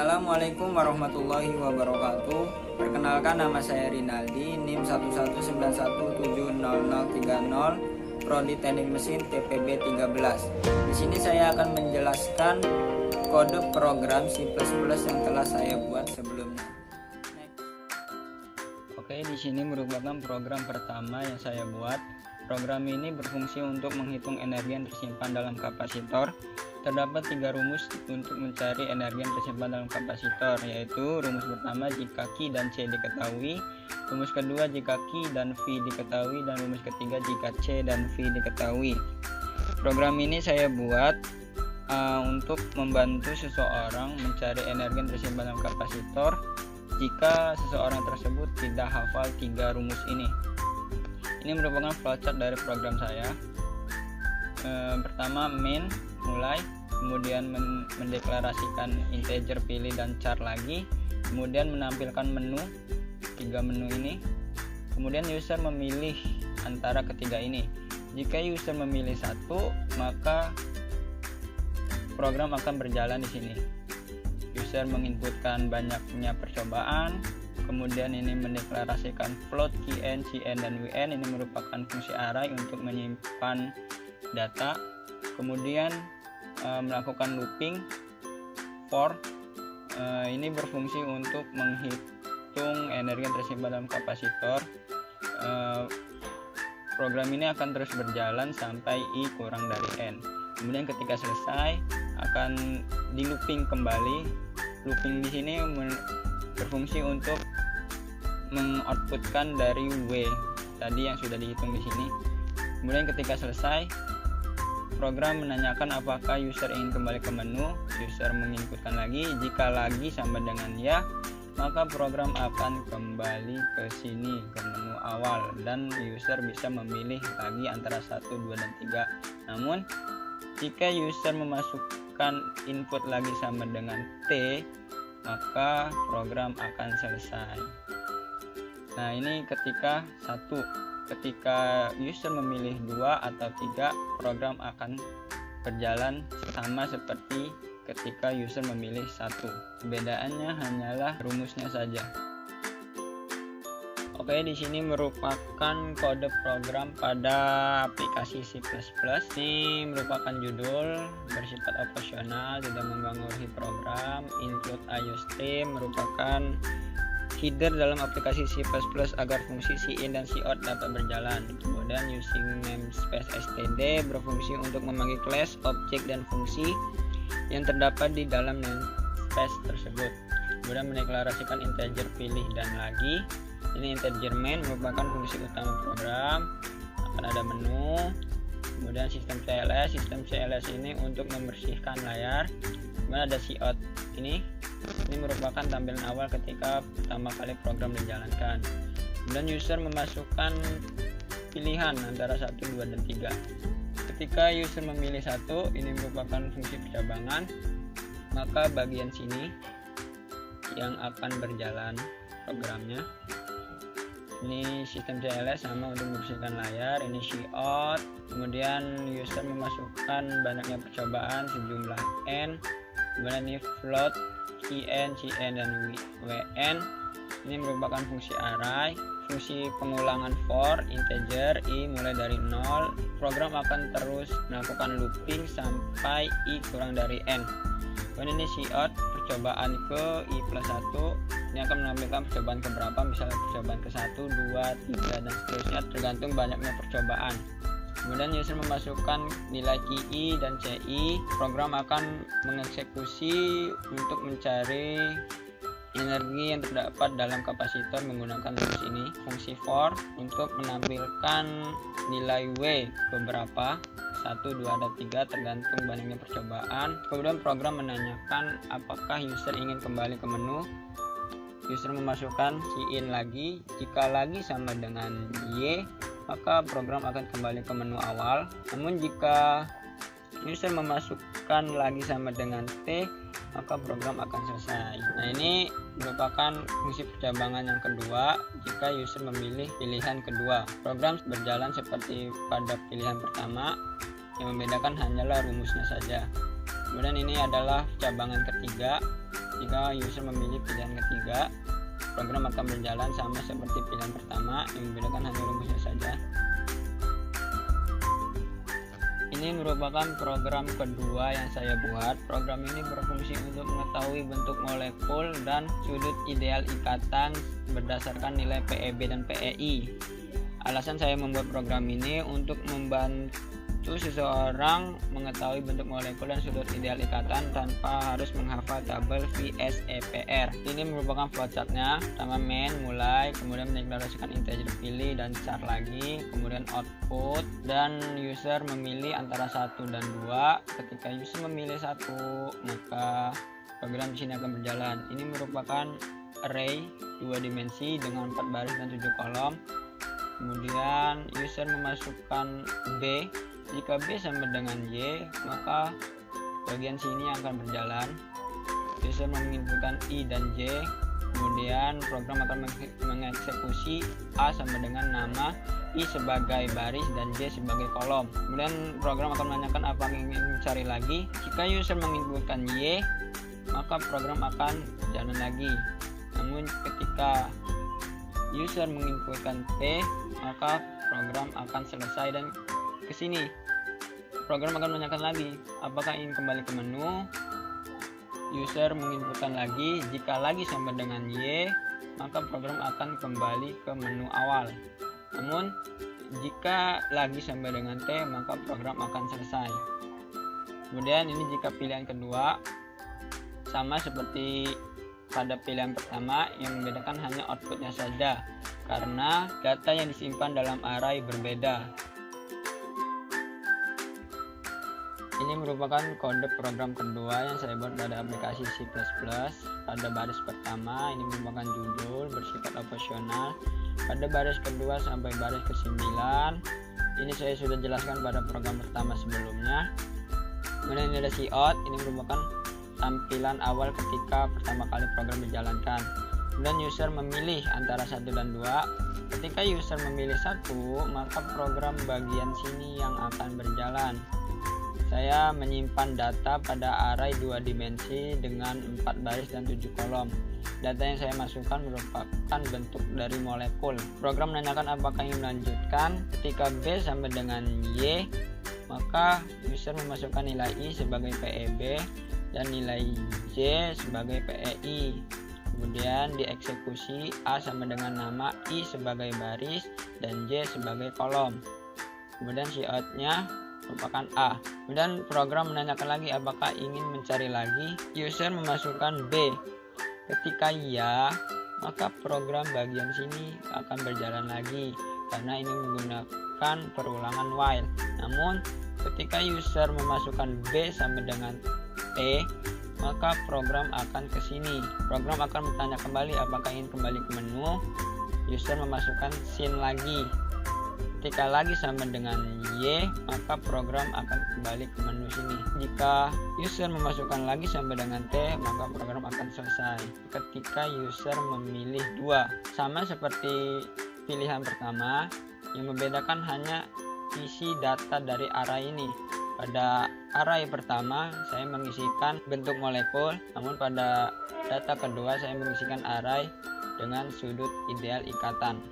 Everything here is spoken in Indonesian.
Assalamualaikum warahmatullahi wabarakatuh. Perkenalkan, nama saya Rinaldi, NIM 119170030, Prodi Teknik Mesin TPB 13. Di sini saya akan menjelaskan kode program C++ yang telah saya buat sebelumnya. Oke, di sini merupakan program pertama yang saya buat. Program ini berfungsi untuk menghitung energi yang tersimpan dalam kapasitor. Terdapat 3 rumus untuk mencari energi yang tersimpan dalam kapasitor, yaitu rumus pertama jika Q dan C diketahui, rumus kedua jika Q dan V diketahui, dan rumus ketiga jika C dan V diketahui. Program ini saya buat untuk membantu seseorang mencari energi yang tersimpan dalam kapasitor jika seseorang tersebut tidak hafal 3 rumus ini. Ini merupakan flowchart dari program saya. Pertama main, mulai, kemudian mendeklarasikan integer pilih dan char lagi, kemudian menampilkan menu, 3 menu ini, kemudian user memilih antara ketiga ini. Jika user memilih satu, maka program akan berjalan di sini. User menginputkan banyaknya percobaan, kemudian ini mendeklarasikan float Qn, Cn, dan Wn. Ini merupakan fungsi array untuk menyimpan data. Kemudian melakukan looping for, ini berfungsi untuk menghitung energi yang tersimpan dalam kapasitor. Program ini akan terus berjalan sampai I kurang dari N. Kemudian ketika selesai akan di looping kembali. Looping di sini berfungsi untuk mengoutputkan dari W tadi yang sudah dihitung di sini. Kemudian ketika selesai, program menanyakan apakah user ingin kembali ke menu. User menginputkan lagi, jika lagi sama dengan ya, maka program akan kembali ke sini, ke menu awal, dan user bisa memilih lagi antara 1, 2, dan 3. Namun jika user memasukkan input lagi sama dengan T, maka program akan selesai. Nah, ini ketika ketika user memilih 2 atau 3, program akan berjalan sama seperti ketika user memilih 1. Perbedaannya hanyalah rumusnya saja. Oke, di sini merupakan kode program pada aplikasi C++. Ini merupakan judul bersifat opsional, tidak mempengaruhi program. Include IOStream merupakan header dalam aplikasi C++ agar fungsi cin dan cout dapat berjalan. Kemudian using namespace std berfungsi untuk memanggil kelas, objek, dan fungsi yang terdapat di dalam namespace tersebut. Kemudian mendeklarasikan integer pilih dan lagi. Ini integer main merupakan fungsi utama program. Akan ada menu, kemudian sistem CLS ini untuk membersihkan layar. Kemudian ada cout ini merupakan tampilan awal ketika pertama kali program dijalankan. Kemudian user memasukkan pilihan antara 1, 2, dan 3. Ketika user memilih 1, ini merupakan fungsi percabangan, maka bagian sini yang akan berjalan programnya. Ini sistem CLS sama untuk membersihkan layar. Ini cout. Kemudian user memasukkan banyaknya percobaan sejumlah n. Kemudian ini float Qn, Cn, dan Wn. Ini merupakan fungsi array. Fungsi pengulangan for integer I mulai dari 0. Program akan terus melakukan looping sampai I kurang dari n. Kemudian ini cout, percobaan ke I plus 1. Ini akan menampilkan percobaan ke berapa, misalnya percobaan ke 1, 2, 3, dan seterusnya, tergantung banyaknya percobaan. Kemudian user memasukkan nilai QI dan CI. Program akan mengeksekusi untuk mencari energi yang terdapat dalam kapasitor menggunakan rumus ini. Fungsi for untuk menampilkan nilai W ke berapa, 1, 2, dan 3, tergantung banyaknya percobaan. Kemudian program menanyakan apakah user ingin kembali ke menu. User memasukkan cin lagi, jika lagi sama dengan Y, maka program akan kembali ke menu awal. Namun jika user memasukkan lagi sama dengan T, maka program akan selesai. Nah, ini merupakan fungsi percabangan yang kedua. Jika user memilih pilihan kedua, program berjalan seperti pada pilihan pertama, yang membedakan hanyalah rumusnya saja. Kemudian ini adalah cabangan ketiga. Jika user memilih pilihan ketiga, program akan berjalan sama seperti pilihan pertama, yang membedakan hanya rumusnya saja. Ini merupakan program kedua yang saya buat. Program ini berfungsi untuk mengetahui bentuk molekul dan sudut ideal ikatan berdasarkan nilai PEB dan PEI. Alasan saya membuat program ini untuk membantu seseorang mengetahui bentuk molekul dan sudut ideal ikatan tanpa harus menghafal tabel VSEPR. Ini merupakan flowchartnya. Pertama main mulai, kemudian mendeklarasikan integer pilih dan char lagi, kemudian output, dan user memilih antara 1 dan 2. Ketika user memilih 1, maka program di sini akan berjalan. Ini merupakan array 2 dimensi dengan 4 baris dan 7 kolom. Kemudian user memasukkan B. Jika B sama dengan Y, maka bagian sini akan berjalan. User menginputkan I dan J. Kemudian program akan mengeksekusi A sama dengan nama, I sebagai baris dan J sebagai kolom. Kemudian program akan menanyakan apa yang ingin mencari lagi. Jika user menginputkan Y, maka program akan jalan lagi. Namun ketika user menginputkan T, maka program akan selesai dan ke sini. Program akan menanyakan lagi apakah ingin kembali ke menu. User menginputkan lagi, jika lagi sama dengan Y, maka program akan kembali ke menu awal. Namun jika lagi sama dengan T, maka program akan selesai. Kemudian ini jika pilihan kedua, sama seperti pada pilihan pertama, yang membedakan hanya outputnya saja karena data yang disimpan dalam array berbeda. Ini merupakan kode program kedua yang saya buat pada aplikasi C++. Pada baris pertama ini merupakan judul bersifat opsional. Pada baris kedua sampai baris ke-9 ini saya sudah jelaskan pada program pertama sebelumnya. Kemudian ini ada cout, ini merupakan tampilan awal ketika pertama kali program dijalankan. Kemudian user memilih antara 1 dan 2. Ketika user memilih 1, maka program bagian sini yang akan berjalan. Saya menyimpan data pada array 2 dimensi dengan 4 baris dan 7 kolom. Data yang saya masukkan merupakan bentuk dari molekul. Program menanyakan apakah ingin melanjutkan. Ketika B sama dengan Y, maka user memasukkan nilai I sebagai PEB dan nilai J sebagai PEI. Kemudian dieksekusi A sama dengan nama, I sebagai baris dan J sebagai kolom. Kemudian cout-nya merupakan A. Kemudian program menanyakan lagi apakah ingin mencari lagi. User memasukkan B. Ketika ya, maka program bagian sini akan berjalan lagi karena ini menggunakan perulangan while. Namun ketika user memasukkan B sama dengan T, maka program akan ke sini. Program akan bertanya kembali apakah ingin kembali ke menu. User memasukkan sin lagi. Ketika lagi sama dengan Y, maka program akan kembali ke menu sini. Jika user memasukkan lagi sama dengan T, maka program akan selesai. Ketika user memilih 2, sama seperti pilihan pertama, yang membedakan hanya isi data dari array ini. Pada array pertama saya mengisikan bentuk molekul, namun pada data kedua saya mengisikan array dengan sudut ideal ikatan.